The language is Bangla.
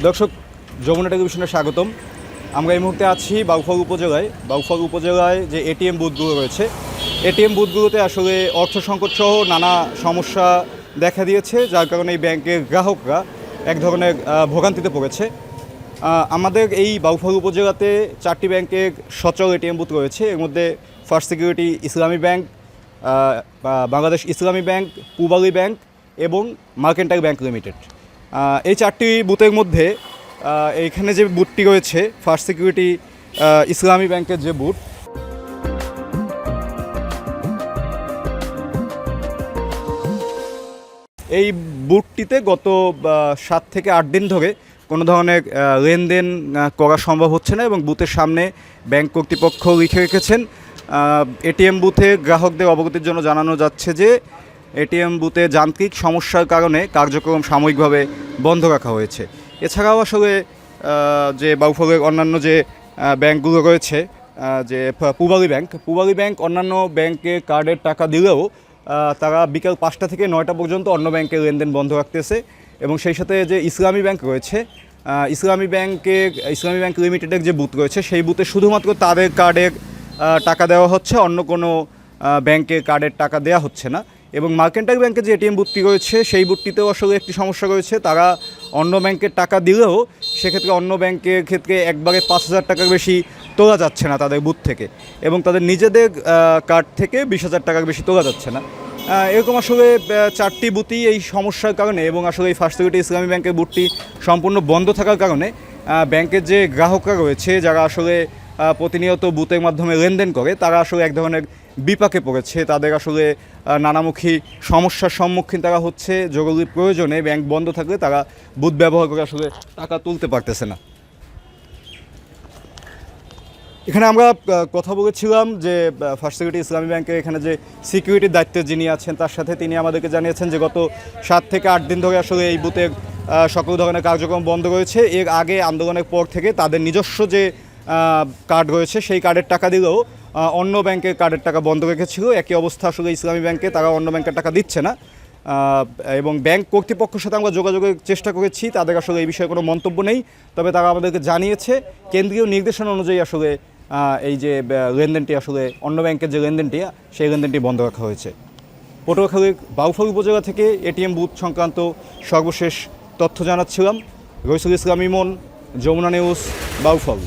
দর্শক, যমুনা টেলিভিশনে স্বাগতম। আমরা এই মুহূর্তে আছি বাউফল উপজেলায়। বাউফল উপজেলায় যে এটিএম বুথগুলো রয়েছে, এটিএম বুথগুলোতে আসলে অর্থ সংকট সহ নানা সমস্যা দেখা দিয়েছে, যার কারণে এই ব্যাংকের গ্রাহকরা এক ধরনের ভোগান্তিতে পড়েছে। আমাদের এই বাউফল উপজেলাতে 4টি ব্যাংকের সচল এটিএম বুথ রয়েছে। এর মধ্যে ফার্স্ট সিকিউরিটি ইসলামী ব্যাংক, বাংলাদেশ ইসলামী ব্যাংক, পূবালী ব্যাংক এবং মার্কেন্টাইল ব্যাংক লিমিটেড। এই 4টি বুথের মধ্যে এইখানে যে বুথটি রয়েছে ফার্স্ট সিকিউরিটি ইসলামী ব্যাংকের যে বুথ, এই বুথটিতে গত 7 থেকে 8 দিন ধরে কোনো ধরনের লেনদেন করা সম্ভব হচ্ছে না এবং বুথের সামনে ব্যাংক কর্তৃপক্ষ লিখে রেখেছেন। এটিএম বুথে গ্রাহকদের অবগতির জন্য জানানো যাচ্ছে যে এটিএম বুথে যান্ত্রিক সমস্যার কারণে কার্যক্রম সাময়িকভাবে বন্ধ রাখা হয়েছে। এছাড়াও আসলে যে বাউফলের অন্যান্য যে ব্যাংকগুলো রয়েছে, যে পূবালী ব্যাংক অন্যান্য ব্যাংকে কার্ডের টাকা দিলেও তারা বিকাল 5টা থেকে 9টা পর্যন্ত অন্য ব্যাংকের লেনদেন বন্ধ রাখতেছে। এবং সেই সাথে যে ইসলামী ব্যাংক রয়েছে, ইসলামী ব্যাংক লিমিটেডের যে বুথ রয়েছে, সেই বুথে শুধুমাত্র তাদের কার্ডের টাকা দেওয়া হচ্ছে, অন্য কোনো ব্যাংকের কার্ডের টাকা দেওয়া হচ্ছে না। এবং মার্কেন্টাইল ব্যাংকের যে এটিএম বুথটি রয়েছে, সেই বুথটিতেও আসলে একটি সমস্যা রয়েছে। তারা অন্য ব্যাংকের টাকা দিলেও সেক্ষেত্রে অন্য ব্যাংকের ক্ষেত্রে একবারে 5,000 টাকার বেশি তোলা যাচ্ছে না তাদের বুথ থেকে, এবং তাদের নিজেদের কার্ড থেকে 20,000 টাকার বেশি তোলা যাচ্ছে না। এরকম আসলে 4টি বুথই এই সমস্যার কারণে, এবং আসলে এই ফার্স্ট সিকিউরিটি ইসলামী ব্যাংকের বুথটি সম্পূর্ণ বন্ধ থাকার কারণে ব্যাংকের যে গ্রাহকরা রয়েছে, যারা আসলে প্রতিনিয়ত বুথের মাধ্যমে লেনদেন করে, তারা আসলে এক ধরনের বিপাকে পড়েছে। তাদের আসলে নানামুখী সমস্যার সম্মুখীন তারা হচ্ছে। জরুরি প্রয়োজনে ব্যাংক বন্ধ থাকলে তারা বুথ ব্যবহার করে আসলে টাকা তুলতে পারতেছে না। এখানে আমরা কথা বলেছিলাম যে ফার্স্ট সিকিউরিটি ইসলামী ব্যাংকের এখানে যে সিকিউরিটির দায়িত্বে যিনি আছেন, তার সাথে তিনি আমাদেরকে জানিয়েছেন যে গত 7 থেকে 8 দিন ধরে আসলে এই বুথের সকল ধরনের কার্যক্রম বন্ধ রয়েছে। এর আগে আন্দোলনের পর থেকে তাদের নিজস্ব যে কার্ড রয়েছে, সেই কার্ডের টাকা দিলেও অন্য ব্যাংকের কার্ডের টাকা বন্ধ রেখেছিল। একই অবস্থা আসলে ইসলামী ব্যাংকে, তারা অন্য ব্যাংকের টাকা দিচ্ছে না। এবং ব্যাংক কর্তৃপক্ষের সাথে আমরা যোগাযোগের চেষ্টা করেছি, তাদের আসলে এই বিষয়ে কোনো মন্তব্য নেই। তবে তারা আমাদেরকে জানিয়েছে কেন্দ্রীয় নির্দেশনা অনুযায়ী আসলে এই যে লেনদেনটি, আসলে অন্য ব্যাংকের যে লেনদেনটি, সেই লেনদেনটি বন্ধ রাখা হয়েছে। পটুয়াখালীর বাউফল উপজেলা থেকে এটিএম বুথ সংক্রান্ত সর্বশেষ তথ্য জানাচ্ছিলাম। রইসুল ইসলাম ইমন, যমুনা নিউজ, বাউফল।